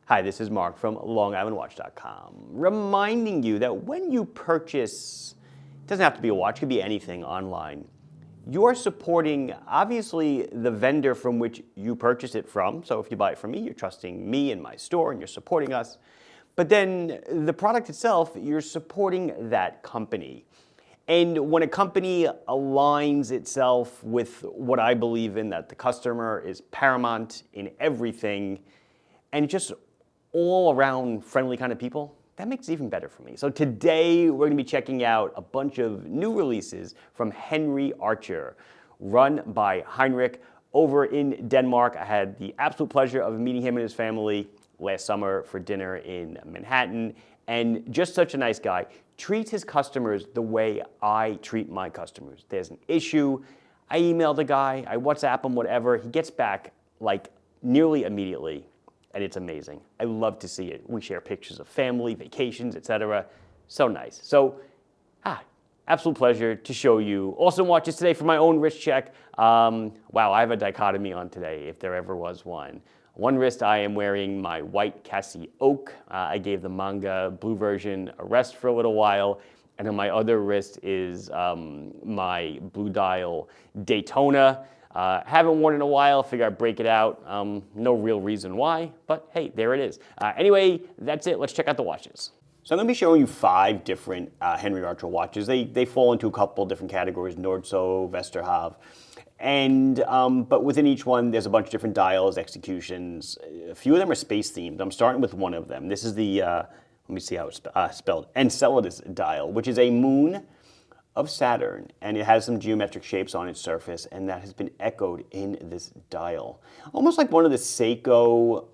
Hi, this is Mark from LongIslandWatch.com, reminding you that when you purchase, it doesn't have to be a watch, it could be anything online, you're supporting, obviously, the vendor from which you purchase it from. So if you buy it from me, you're trusting me and my store, and you're supporting us. But then the product itself, you're supporting that company. And when a company aligns itself with what I believe in, that the customer is paramount in everything, and just all around friendly kind of people, that makes it even better for me. So today we're going to be checking out a bunch of new releases from Henry Archer, run by Heinrich over in Denmark. I had the absolute pleasure of meeting him and his family last summer for dinner in Manhattan, and just such a nice guy. Treats his customers the way I treat my customers. There's an issue, I email the guy, I WhatsApp him, whatever, he gets back like nearly immediately. And it's amazing. I love to see it. We share pictures of family, vacations, etc. So nice. So, absolute pleasure to show you. Awesome watches today for my own wrist check. Wow, I have a dichotomy on today, if there ever was one. One wrist I am wearing my white Cassie Oak. I gave the manga blue version a rest for a little while. And on my other wrist is my Blue Dial Daytona. Haven't worn it in a while, figure I'd break it out. No real reason why, but hey, there it is. Anyway, that's it. Let's check out the watches. So I'm going to be showing you 5 different Henry Archer watches. They fall into a couple different categories, Nordso, Vesterhav. And, but within each one, there's a bunch of different dials, executions. A few of them are space themed. I'm starting with one of them. This is the, let me see how it's spelled, Enceladus dial, which is a moon of Saturn, and it has some geometric shapes on its surface, and that has been echoed in this dial. Almost like one of the Seiko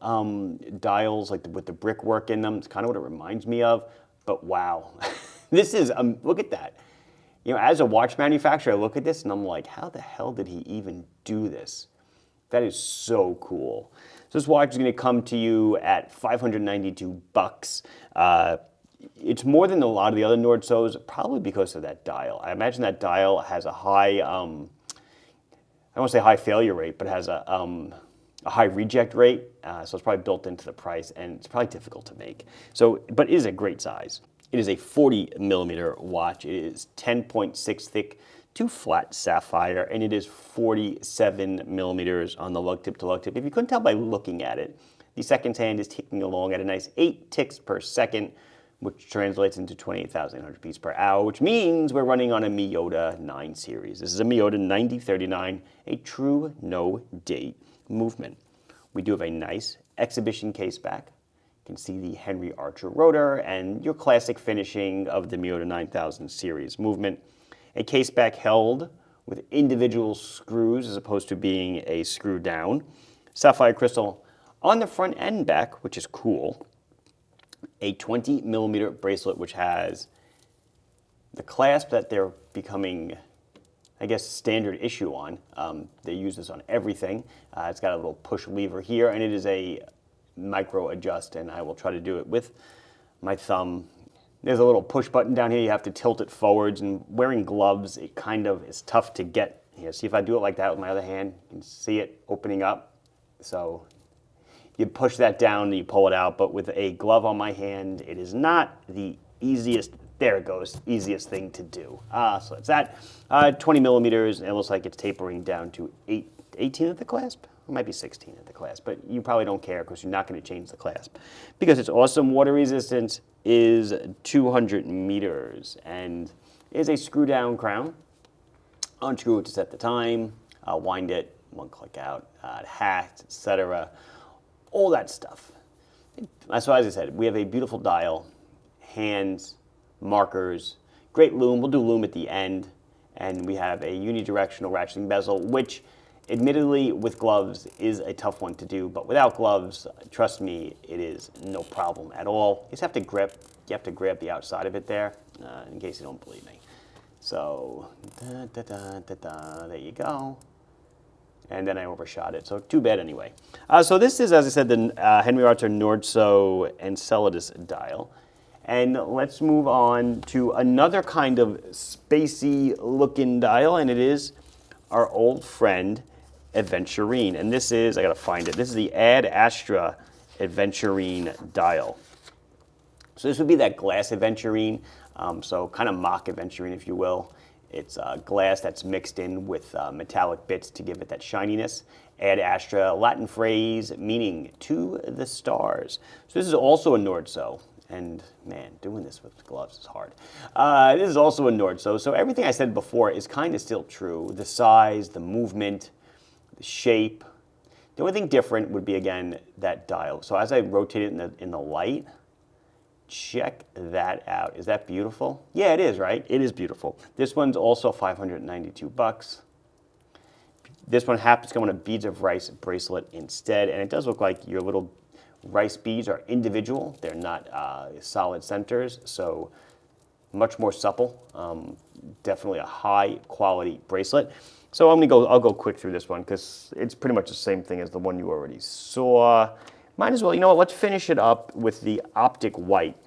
dials, like with the brickwork in them. It's kind of what it reminds me of, but wow. This is, look at that. You know, as a watch manufacturer, I look at this and I'm like, how the hell did he even do this? That is so cool. So this watch is gonna come to you at $592. It's more than a lot of the other Nordsos, probably because of that dial. I imagine that dial has a high, I don't want to say high failure rate, but has a high reject rate. So it's probably built into the price, and it's probably difficult to make. So, but it is a great size. It is a 40 millimeter watch. It is 10.6 thick to flat sapphire, and it is 47 millimeters on the lug tip to lug tip. If you couldn't tell by looking at it, the second hand is ticking along at a nice 8 ticks per second, which translates into 28,800 beats per hour, which means we're running on a Miyota 9 series. This is a Miyota 9039, a true no-date movement. We do have a nice exhibition case back. You can see the Henry Archer rotor and your classic finishing of the Miyota 9000 series movement. A case back held with individual screws as opposed to being a screw down. Sapphire crystal on the front and back, which is cool. A 20 millimeter bracelet, which has the clasp that they're becoming, I guess, standard issue on. They use this on everything. It's got a little push lever here, and it is a micro adjust, and I will try to do it with my thumb. There's a little push button down here. You have to tilt it forwards, and wearing gloves, it kind of is tough to get here. See if I do it like that with my other hand, you can see it opening up. So you push that down and you pull it out, but with a glove on my hand, it is not the easiest, there it goes, easiest thing to do. So it's that, 20 millimeters, and it looks like it's tapering down to 18 at the clasp. It might be 16 at the clasp, but you probably don't care because you're not going to change the clasp. Because its awesome water resistance is 200 meters, and is a screw down crown. Unscrew it to set the time, wind it, one click out, hacks, etc. All that stuff. That's why, as I said, we have a beautiful dial, hands, markers, great loom. We'll do loom at the end, and we have a unidirectional ratcheting bezel, which admittedly with gloves is a tough one to do, but without gloves, trust me, it is no problem at all. You just have to grip, you have to grab the outside of it there, in case you don't believe me. So, there you go. And then I overshot it, so too bad anyway. So this is, as I said, the Henry Archer Nordso Enceladus dial. And let's move on to another kind of spacey looking dial, and it is our old friend Aventurine. And this is, I gotta find it, this is the Ad Astra aventurine dial. So this would be that glass aventurine, so kind of mock aventurine, if you will. It's glass that's mixed in with metallic bits to give it that shininess. Ad astra, Latin phrase meaning to the stars. So this is also a Nordso. And man, doing this with gloves is hard. This is also a Nordso. So everything I said before is kind of still true. The size, the movement, the shape. The only thing different would be, again, that dial. So as I rotate it in the light, check that out. Is that beautiful? Yeah, it is, right? It is beautiful. This one's also $592. This one happens to come on a beads of rice bracelet instead, and it does look like your little rice beads are individual. They're not solid centers, so much more supple. Definitely a high quality bracelet. So I'll go quick through this one because it's pretty much the same thing as the one you already saw. Might as well, you know what, let's finish it up with the Optic White.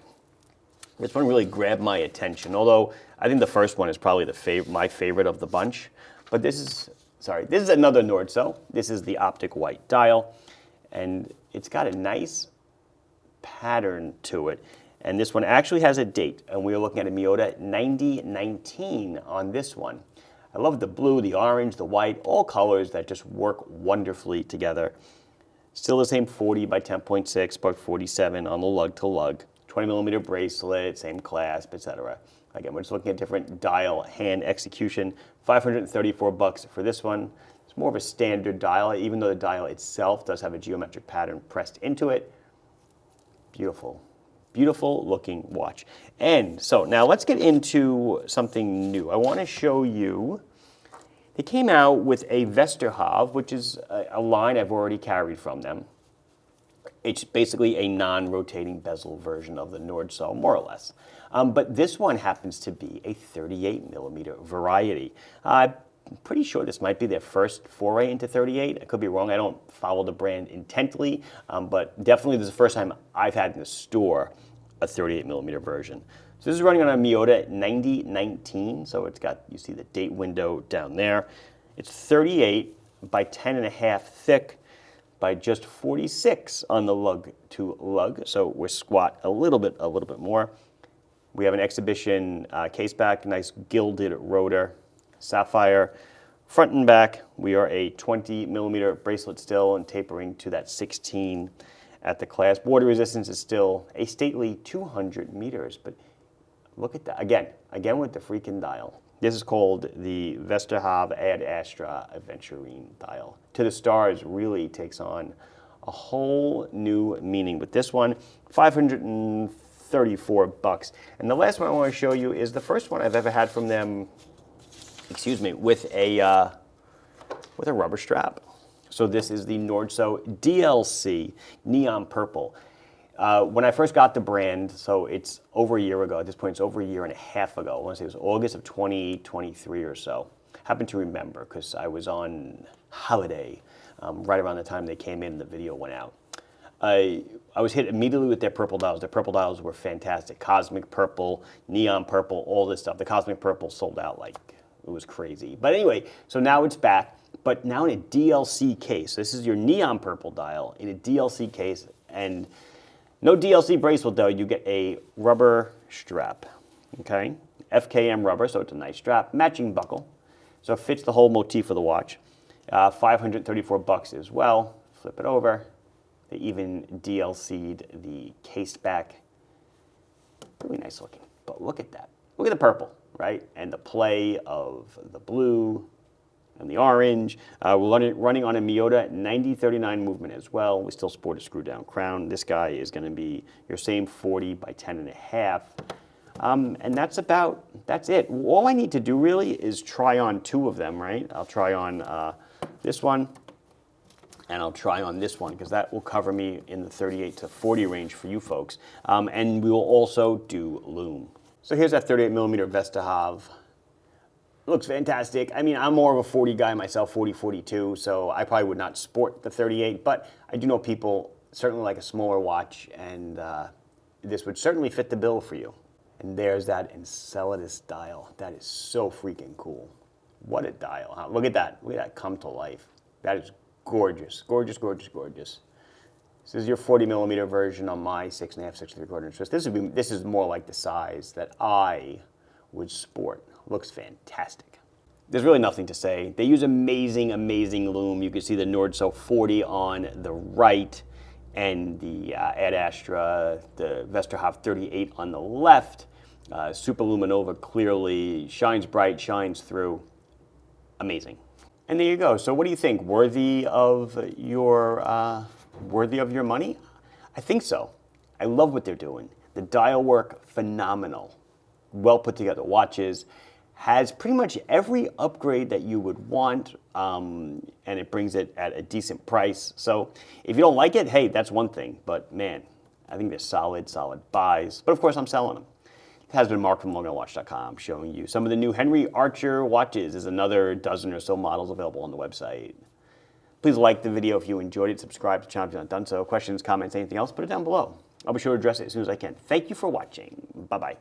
This one really grabbed my attention, although I think the first one is probably my favorite of the bunch. But this is another Nordso. This is the Optic White dial, and it's got a nice pattern to it. And this one actually has a date, and we are looking at a Miyota 9019 on this one. I love the blue, the orange, the white, all colors that just work wonderfully together. Still the same 40 by 10.6, by 47 on the lug to lug. 20 millimeter bracelet, same clasp, etc. Again, we're just looking at different dial hand execution. $534 for this one. It's more of a standard dial, even though the dial itself does have a geometric pattern pressed into it. Beautiful, beautiful looking watch. And so now let's get into something new. I want to show you, they came out with a Vesterhav, which is a line I've already carried from them. It's basically a non-rotating bezel version of the Nordso, more or less. But this one happens to be a 38 millimeter variety. I'm pretty sure this might be their first foray into 38. I could be wrong. I don't follow the brand intently, but definitely this is the first time I've had in the store a 38 millimeter version. So this is running on a Miyota 9019. So it's got, you see the date window down there. It's 38 by 10.5 thick by just 46 on the lug to lug. So we're squat a little bit more. We have an exhibition case back, nice gilded rotor, sapphire front and back. We are a 20 millimeter bracelet still and tapering to that 16 at the clasp. Water resistance is still a stately 200 meters, but look at that, again with the freaking dial. This is called the Vesterhav Ad Astra Aventurine dial. To the Stars really takes on a whole new meaning with this one. $534. And the last one I want to show you is the first one I've ever had from them, with a rubber strap. So this is the Nordso DLC Neon Purple. When I first got the brand, so it's over a year ago, at this point it's over a year and a half ago, I want to say it was August of 2023 or so. I happen to remember because I was on holiday right around the time they came in and the video went out. I was hit immediately with their purple dials. Their purple dials were fantastic. Cosmic purple, neon purple, all this stuff. The cosmic purple sold out like it was crazy. But anyway, so now it's back, but now in a DLC case. This is your neon purple dial in a DLC case, and no DLC bracelet though, you get a rubber strap, okay? FKM rubber, so it's a nice strap. Matching buckle, so it fits the whole motif of the watch. $534 as well. Flip it over. They even DLC'd the case back. Really nice looking, but look at that. Look at the purple, right? And the play of the blue and the orange. We're running on a Miyota 9039 movement as well. We still sport a screw down crown. This guy is gonna be your same 40 by 10.5. And that's it. All I need to do really is try on two of them, right? I'll try on this one and I'll try on this one because that will cover me in the 38 to 40 range for you folks. And we will also do lume. So here's that 38 millimeter Vesterhav. Looks fantastic. I mean, I'm more of a 40 guy myself, 40, 42, so I probably would not sport the 38, but I do know people certainly like a smaller watch, and this would certainly fit the bill for you. And there's that Enceladus dial. That is so freaking cool. What a dial, huh? Look at that. Look at that come to life. That is gorgeous, gorgeous, gorgeous, gorgeous. This is your 40mm version on my 6.5, 6.75 inch wrist. This is more like the size that I would sport. Looks fantastic. There's really nothing to say. They use amazing, amazing loom. You can see the Nordso 40 on the right and the Ad Astra, the Vesterhoff 38 on the left. Super Luminova clearly shines bright, shines through. Amazing. And there you go. So what do you think? Worthy of your money? I think so. I love what they're doing. The dial work, phenomenal. Well put together watches. Has pretty much every upgrade that you would want, and it brings it at a decent price. So if you don't like it, hey, that's one thing. But man, I think they're solid, solid buys. But of course, I'm selling them. It has been Mark from LongGunWatch.com showing you some of the new Henry Archer watches. There's another dozen or so models available on the website. Please like the video if you enjoyed it. Subscribe to the channel if you haven't done so. Questions, comments, anything else, put it down below. I'll be sure to address it as soon as I can. Thank you for watching. Bye-bye.